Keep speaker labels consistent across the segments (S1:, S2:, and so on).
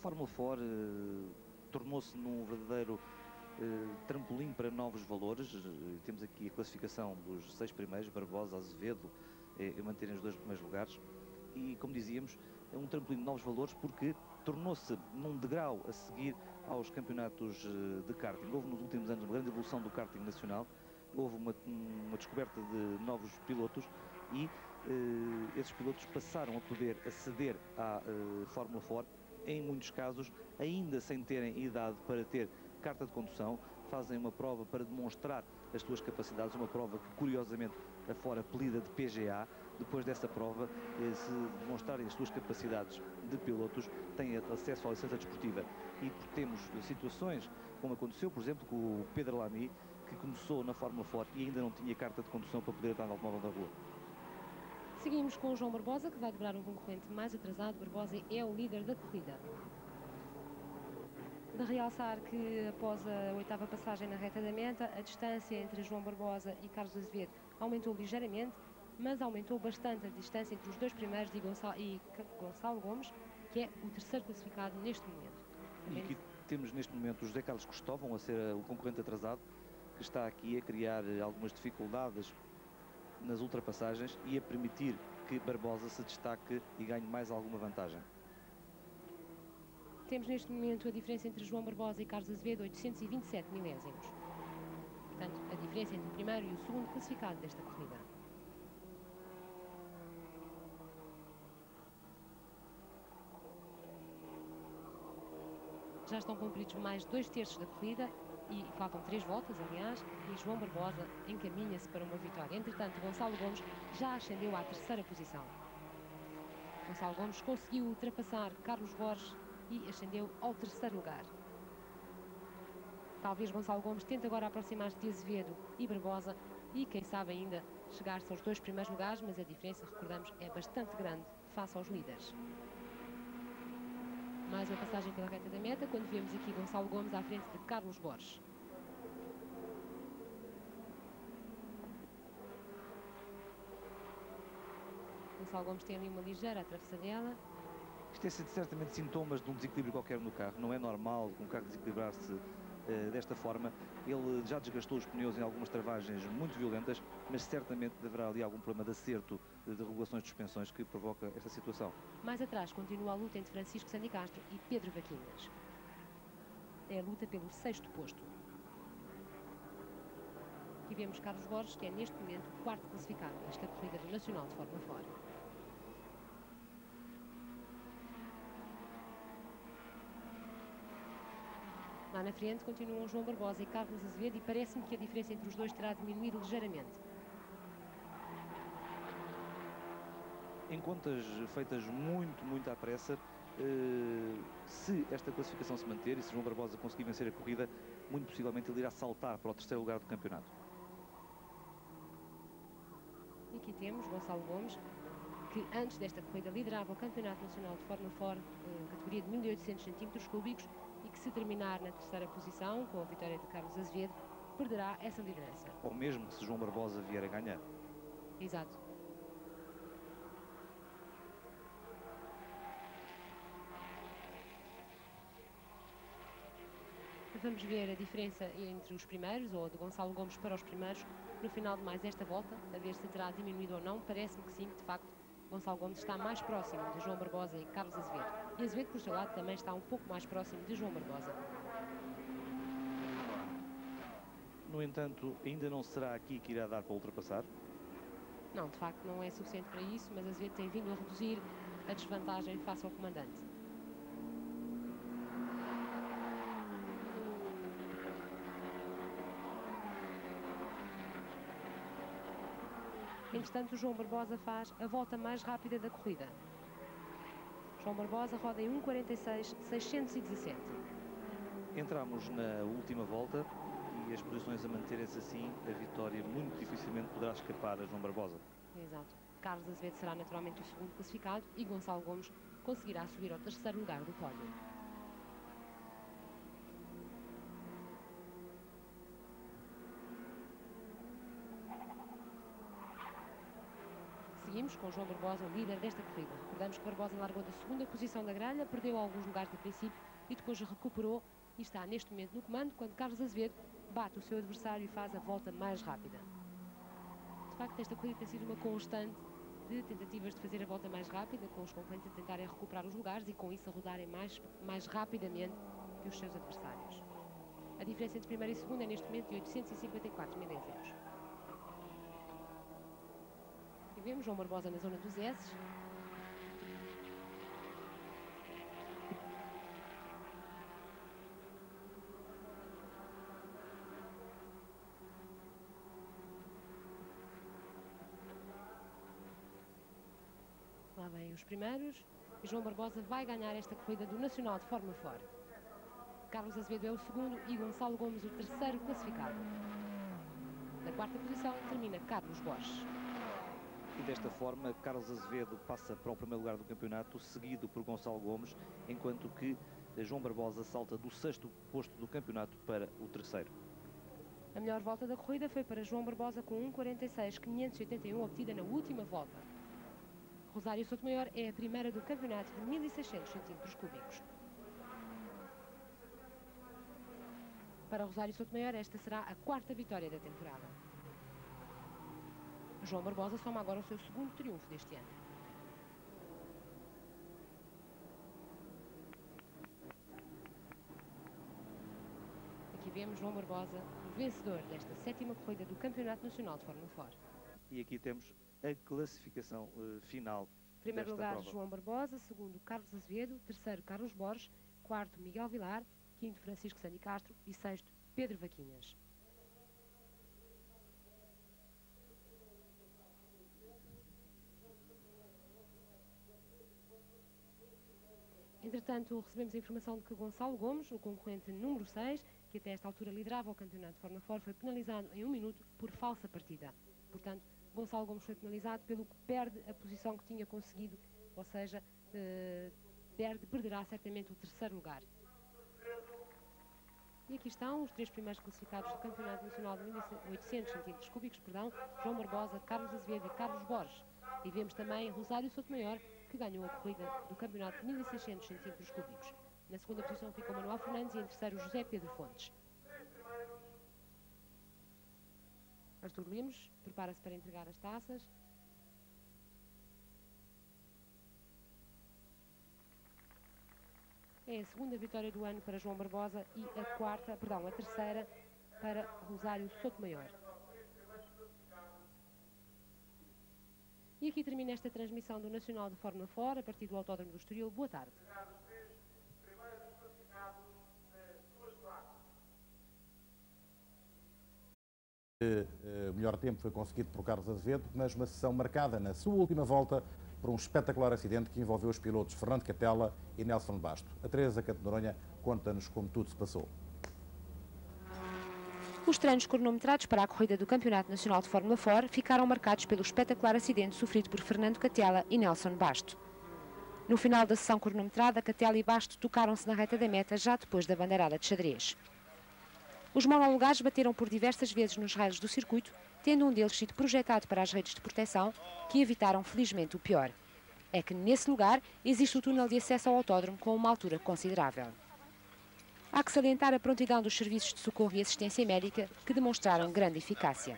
S1: Fórmula 4 tornou-se num verdadeiro trampolim para novos valores. Temos aqui a classificação dos 6 primeiros, Barbosa, Azevedo, manterem os 2 primeiros lugares. E, como dizíamos, é um trampolim de novos valores porque tornou-se num degrau a seguir aos campeonatos de karting. Houve nos últimos anos uma grande evolução do karting nacional, houve uma descoberta de novos pilotos e esses pilotos passaram a poder aceder à Fórmula 4, em muitos casos ainda sem terem idade para ter carta de condução, fazem uma prova para demonstrar as suas capacidades, uma prova que curiosamente a fora apelida de PGA. Depois dessa prova, se demonstrarem as suas capacidades de pilotos, têm acesso à licença desportiva. E temos situações, como aconteceu, por exemplo, com o Pedro Lamy, que começou na Fórmula 4 e ainda não tinha carta de condução para poder andar no automóvel da rua.
S2: Seguimos com o João Barbosa, que vai dobrar um concorrente mais atrasado. Barbosa é o líder da corrida. De realçar que após a 8ª passagem na reta da meta, a distância entre João Barbosa e Carlos Azevedo aumentou ligeiramente, mas aumentou bastante a distância entre os 2 primeiros e Gonçalo Gomes, que é o terceiro classificado neste momento.
S1: E aqui temos neste momento o José Carlos Cristóvão a ser o concorrente atrasado, que está aqui a criar algumas dificuldades nas ultrapassagens e a permitir que Barbosa se destaque e ganhe mais alguma vantagem.
S2: Temos neste momento a diferença entre João Barbosa e Carlos Azevedo, 827 milésimos. Portanto, a diferença entre o primeiro e o segundo classificado desta corrida. Já estão cumpridos mais 2/3 da corrida e faltam 3 voltas, aliás, e João Barbosa encaminha-se para uma vitória. Entretanto, Gonçalo Gomes já ascendeu à 3ª posição. Gonçalo Gomes conseguiu ultrapassar Carlos Borges e ascendeu ao 3º lugar. Talvez Gonçalo Gomes tente agora aproximar-se de Azevedo e Barbosa e, quem sabe, ainda chegar-se aos 2 primeiros lugares, mas a diferença, recordamos, é bastante grande face aos líderes. Mais uma passagem pela reta da meta, quando vemos aqui Gonçalo Gomes à frente de Carlos Borges. Gonçalo Gomes tem ali uma ligeira atravessadela.
S1: Isto é certamente sintomas de um desequilíbrio qualquer no carro. Não é normal um carro desequilibrar-se desta forma. Ele já desgastou os pneus em algumas travagens muito violentas, mas certamente haverá ali algum problema de acerto de regulações de suspensões que provoca esta situação.
S2: Mais atrás continua a luta entre Francisco Sandicastro e Pedro Vaquinhas. É a luta pelo 6º posto. Aqui vemos Carlos Borges, que é neste momento o 4º classificado nesta corrida do Nacional de Fórmula 4. Lá na frente continuam João Barbosa e Carlos Azevedo e parece-me que a diferença entre os dois terá diminuído ligeiramente.
S1: Em contas feitas muito à pressa, se esta classificação se manter e se João Barbosa conseguir vencer a corrida, muito possivelmente ele irá saltar para o 3º lugar do campeonato.
S2: E aqui temos Gonçalo Gomes, que antes desta corrida liderava o Campeonato Nacional de Fórmula 4, categoria de 1800 centímetros cúbicos, e que, se terminar na 3ª posição, com a vitória de Carlos Azevedo, perderá essa liderança.
S1: Ou mesmo se João Barbosa vier a ganhar.
S2: Exato. Vamos ver a diferença entre os primeiros, ou de Gonçalo Gomes para os primeiros, no final de mais esta volta, a ver se terá diminuído ou não. Parece-me que sim, que de facto Gonçalo Gomes está mais próximo de João Barbosa e Carlos Azevedo. E Azevedo, por seu lado, também está um pouco mais próximo de João Barbosa.
S1: No entanto, ainda não será aqui que irá dar para ultrapassar?
S2: Não, de facto não é suficiente para isso, mas Azevedo tem vindo a reduzir a desvantagem face ao comandante. Entretanto, João Barbosa faz a volta mais rápida da corrida. João Barbosa roda em 1:46.617.
S1: Entramos na última volta e as posições a manterem-se assim, a vitória muito dificilmente poderá escapar a João Barbosa.
S2: Exato. Carlos Azevedo será naturalmente o 2º classificado e Gonçalo Gomes conseguirá subir ao 3º lugar do pódio. seguimos com João Barbosa, o líder desta corrida. Recordamos que Barbosa largou da segunda posição da grelha, perdeu alguns lugares de princípio e depois recuperou e está neste momento no comando, quando Carlos Azevedo bate o seu adversário e faz a volta mais rápida. De facto, esta corrida tem sido uma constante de tentativas de fazer a volta mais rápida, com os concorrentes a tentarem recuperar os lugares e com isso a rodarem mais rapidamente que os seus adversários. A diferença entre primeiro e segundo é neste momento de 854 milésimos. E vemos João Barbosa na zona dos S. Lá vêm os primeiros e João Barbosa vai ganhar esta corrida do Nacional de forma fora. Carlos Azevedo é o segundo e Gonçalo Gomes o terceiro classificado. Na quarta posição termina Carlos Borges.
S1: E desta forma, Carlos Azevedo passa para o primeiro lugar do campeonato, seguido por Gonçalo Gomes, enquanto que João Barbosa salta do sexto posto do campeonato para o terceiro.
S2: A melhor volta da corrida foi para João Barbosa com 1:46.581 obtida na última volta. Rosário Sotomayor é a primeira do campeonato de 1.600 centímetros cúbicos. Para Rosário Sotomayor, esta será a quarta vitória da temporada. João Barbosa soma agora o seu segundo triunfo deste ano. Aqui vemos João Barbosa, o vencedor desta sétima corrida do Campeonato Nacional de Fórmula 4.
S1: E aqui temos a classificação final.
S2: Primeiro lugar,
S1: prova.
S2: João Barbosa, segundo, Carlos Azevedo, terceiro, Carlos Borges, quarto, Miguel Vilar, quinto, Francisco Sandi Castro e sexto, Pedro Vaquinhas. Entretanto, recebemos a informação de que Gonçalo Gomes, o concorrente número 6, que até esta altura liderava o campeonato de Fórmula 4, foi penalizado em 1 minuto por falsa partida. Portanto, Gonçalo Gomes foi penalizado, pelo que perde a posição que tinha conseguido, ou seja, perderá certamente o terceiro lugar. E aqui estão os três primeiros classificados do Campeonato Nacional de 1.800 centímetros cúbicos, João Barbosa, Carlos Azevedo e Carlos Borges. E vemos também Rosário Sotomayor, que ganhou a corrida do Campeonato de 1.600 centímetros cúbicos. Na segunda posição ficou Manuel Fernandes e em terceiro José Pedro Fontes. Artur Lemos prepara-se para entregar as taças. É a segunda vitória do ano para João Barbosa e a terceira para Rosário Sotomayor. E aqui termina esta transmissão do Nacional de Fórmula 4 a partir do Autódromo do Estoril. Boa tarde.
S3: O melhor tempo foi conseguido por Carlos Azevedo, mas uma sessão marcada na sua última volta por um espetacular acidente que envolveu os pilotos Fernando Catella e Nelson Basto. A Teresa Canto Noronha conta-nos como tudo se passou.
S2: Os treinos cronometrados para a corrida do Campeonato Nacional de Fórmula 4 ficaram marcados pelo espetacular acidente sofrido por Fernando Catella e Nelson Basto. No final da sessão cronometrada, Catella e Basto tocaram-se na reta da meta já depois da bandeirada de xadrez. Os monolugares bateram por diversas vezes nos raios do circuito, tendo um deles sido projetado para as redes de proteção, que evitaram felizmente o pior. É que nesse lugar existe o túnel de acesso ao autódromo com uma altura considerável. Há que salientar a prontidão dos serviços de socorro e assistência médica, que demonstraram grande eficácia.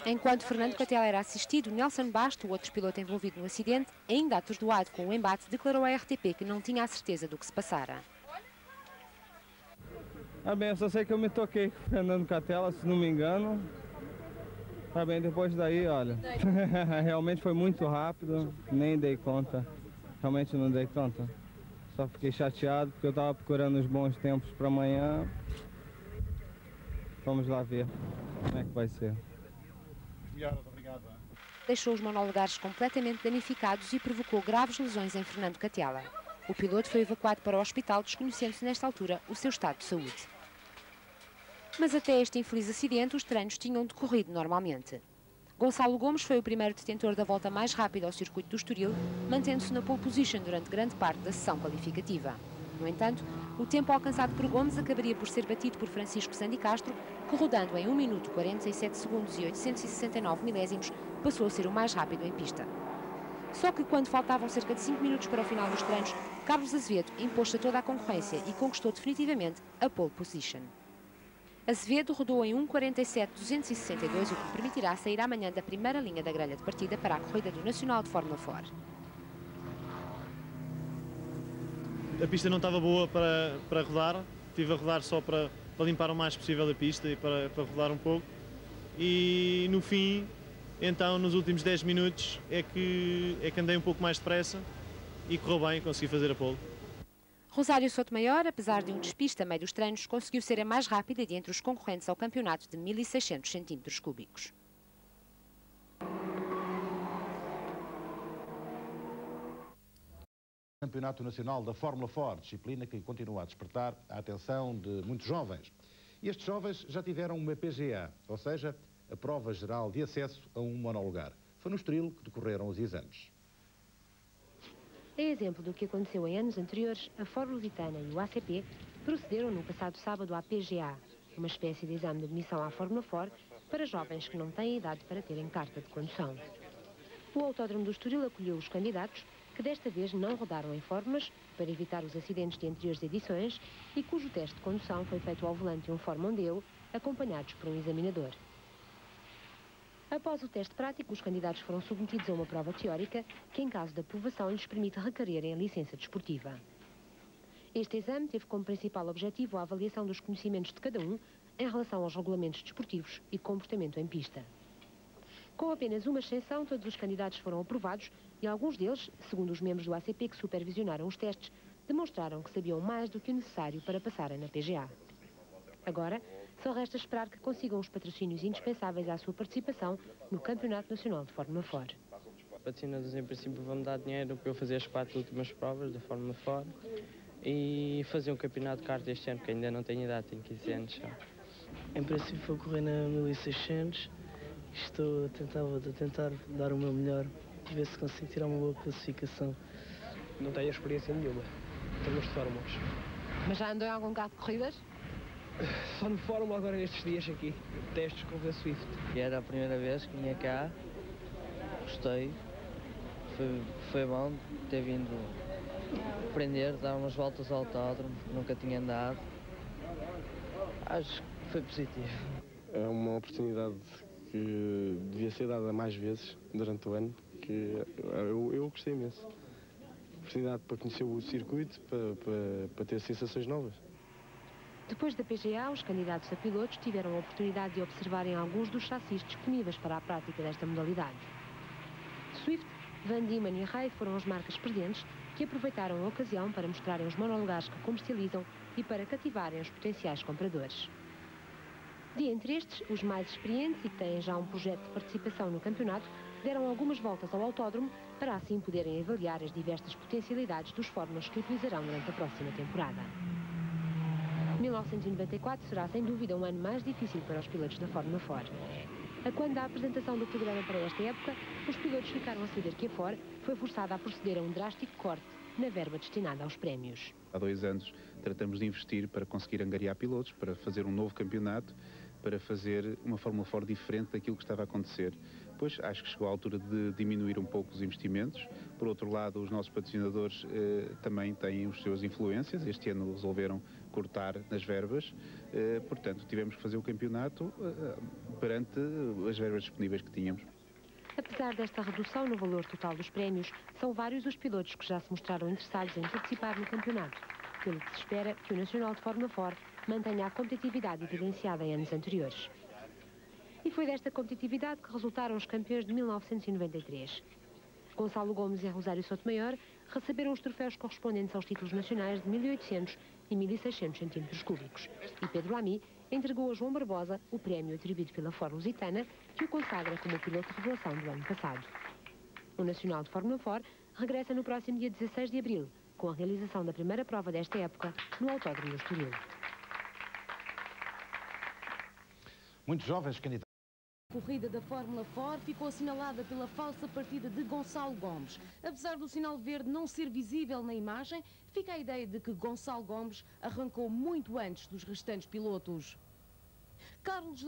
S2: Enquanto Fernando Catella era assistido, Nelson Basto, o outro piloto envolvido no acidente, ainda atordoado com o embate, declarou à RTP que não tinha a certeza do que se passara.
S4: Bem, eu só sei que eu me toquei com o Fernando Catella, se não me engano. Bem, depois daí, olha, realmente foi muito rápido, nem dei conta, realmente não dei conta. Só fiquei chateado porque eu estava procurando os bons tempos para amanhã. Vamos lá ver como é que vai ser.
S3: Obrigado.
S2: Deixou os monolugares completamente danificados e provocou graves lesões em Fernando Catella. O piloto foi evacuado para o hospital, desconhecendo-se nesta altura o seu estado de saúde. Mas até este infeliz acidente, os treinos tinham decorrido normalmente. Gonçalo Gomes foi o primeiro detentor da volta mais rápida ao circuito do Estoril, mantendo-se na pole position durante grande parte da sessão qualificativa. No entanto, o tempo alcançado por Gomes acabaria por ser batido por Francisco Sandi Castro, que rodando em 1 minuto 47 segundos e 869 milésimos, passou a ser o mais rápido em pista. Só que quando faltavam cerca de 5 minutos para o final dos treinos, Carlos Azevedo impôs-se a toda a concorrência e conquistou definitivamente a pole position. Azevedo rodou em 1:47.262, o que lhe permitirá sair amanhã da primeira linha da grelha de partida para a corrida do Nacional de Fórmula 4.
S5: A pista não estava boa para rodar, estive a rodar só para limpar o mais possível a pista e para rodar um pouco. E no fim, então nos últimos 10 minutos é que andei um pouco mais depressa e correu bem, consegui fazer a pole.
S2: Rosário Sotomayor, apesar de um despiste a meio dos treinos, conseguiu ser a mais rápida de entre os concorrentes ao campeonato de 1.600 centímetros cúbicos.
S3: Campeonato Nacional da Fórmula 4, disciplina que continua a despertar a atenção de muitos jovens. E estes jovens já tiveram uma PGA, ou seja, a Prova Geral de Acesso a um monolugar. Foi no Estoril que decorreram os exames.
S2: É exemplo do que aconteceu em anos anteriores, a Ford Lusitana e o ACP procederam no passado sábado à PGA, uma espécie de exame de admissão à Fórmula 4 para jovens que não têm idade para terem carta de condução. O Autódromo do Estoril acolheu os candidatos que desta vez não rodaram em fórmulas para evitar os acidentes de anteriores edições e cujo teste de condução foi feito ao volante de um Ford Mondeo, acompanhados por um examinador. Após o teste prático, os candidatos foram submetidos a uma prova teórica que, em caso de aprovação, lhes permite requererem a licença desportiva. Este exame teve como principal objetivo a avaliação dos conhecimentos de cada um em relação aos regulamentos desportivos e comportamento em pista. Com apenas uma exceção, todos os candidatos foram aprovados e alguns deles, segundo os membros do ACP que supervisionaram os testes, demonstraram que sabiam mais do que o necessário para passarem na PGA. Agora, só resta esperar que consigam os patrocínios indispensáveis à sua participação no Campeonato Nacional de Fórmula 4.
S6: Os patrocinadores, em princípio, vão-me dar dinheiro para eu fazer as 4 últimas provas da Fórmula 4 e fazer um campeonato de kart este ano, que ainda não tenho idade, tenho 15 anos já.
S7: Em princípio, vou correr na 1600. Estou a tentar dar o meu melhor, ver se consigo tirar uma boa classificação.
S8: Não tenho experiência nenhuma em termos de fórmulas.
S2: Mas já andou em algum carro de corridas?
S8: Só no fórmula agora nestes dias aqui, testes com a Swift.
S7: E era a primeira vez que vinha cá, gostei, foi bom ter vindo aprender, dar umas voltas ao autódromo, nunca tinha andado. Acho que foi positivo.
S9: É uma oportunidade que devia ser dada mais vezes durante o ano, que eu gostei imenso. Oportunidade para conhecer o circuito, para ter sensações novas.
S2: Depois da PGA, os candidatos a pilotos tiveram a oportunidade de observarem alguns dos chassis disponíveis para a prática desta modalidade. Swift, Van Diemen e Rai foram as marcas presentes que aproveitaram a ocasião para mostrarem os monolugares que comercializam e para cativarem os potenciais compradores. De entre estes, os mais experientes e que têm já um projeto de participação no campeonato, deram algumas voltas ao autódromo para assim poderem avaliar as diversas potencialidades dos fórmulas que utilizarão durante a próxima temporada. 1994 será sem dúvida um ano mais difícil para os pilotos da Fórmula 4. A quando da apresentação do programa para esta época, os pilotos ficaram a saber que a Ford foi forçada a proceder a um drástico corte na verba destinada aos prémios.
S10: Há 2 anos tratamos de investir para conseguir angariar pilotos, para fazer um novo campeonato, para fazer uma Fórmula 4 diferente daquilo que estava a acontecer. Pois acho que chegou a altura de diminuir um pouco os investimentos. Por outro lado, os nossos patrocinadores também têm as suas influências. Este ano resolveram cortar nas verbas. Portanto, tivemos que fazer o campeonato perante as verbas disponíveis que tínhamos.
S2: Apesar desta redução no valor total dos prémios, são vários os pilotos que já se mostraram interessados em participar no campeonato, pelo que se espera que o Nacional de Fórmula 4 mantenha a competitividade evidenciada em anos anteriores. E foi desta competitividade que resultaram os campeões de 1993. Gonçalo Gomes e Rosário Sotomayor receberam os troféus correspondentes aos títulos nacionais de 1800 e 1600 centímetros cúbicos. E Pedro Lamy entregou a João Barbosa o prémio atribuído pela Ford Lusitana, que o consagra como o piloto de revelação do ano passado. O Nacional de Fórmula 4 regressa no próximo dia 16 de abril, com a realização da primeira prova desta época no Autódromo do Estoril.
S3: Muitos jovens candidatos.
S11: A corrida da Fórmula 4 ficou assinalada pela falsa partida de Gonçalo Gomes. Apesar do sinal verde não ser visível na imagem, fica a ideia de que Gonçalo Gomes arrancou muito antes dos restantes pilotos. Carlos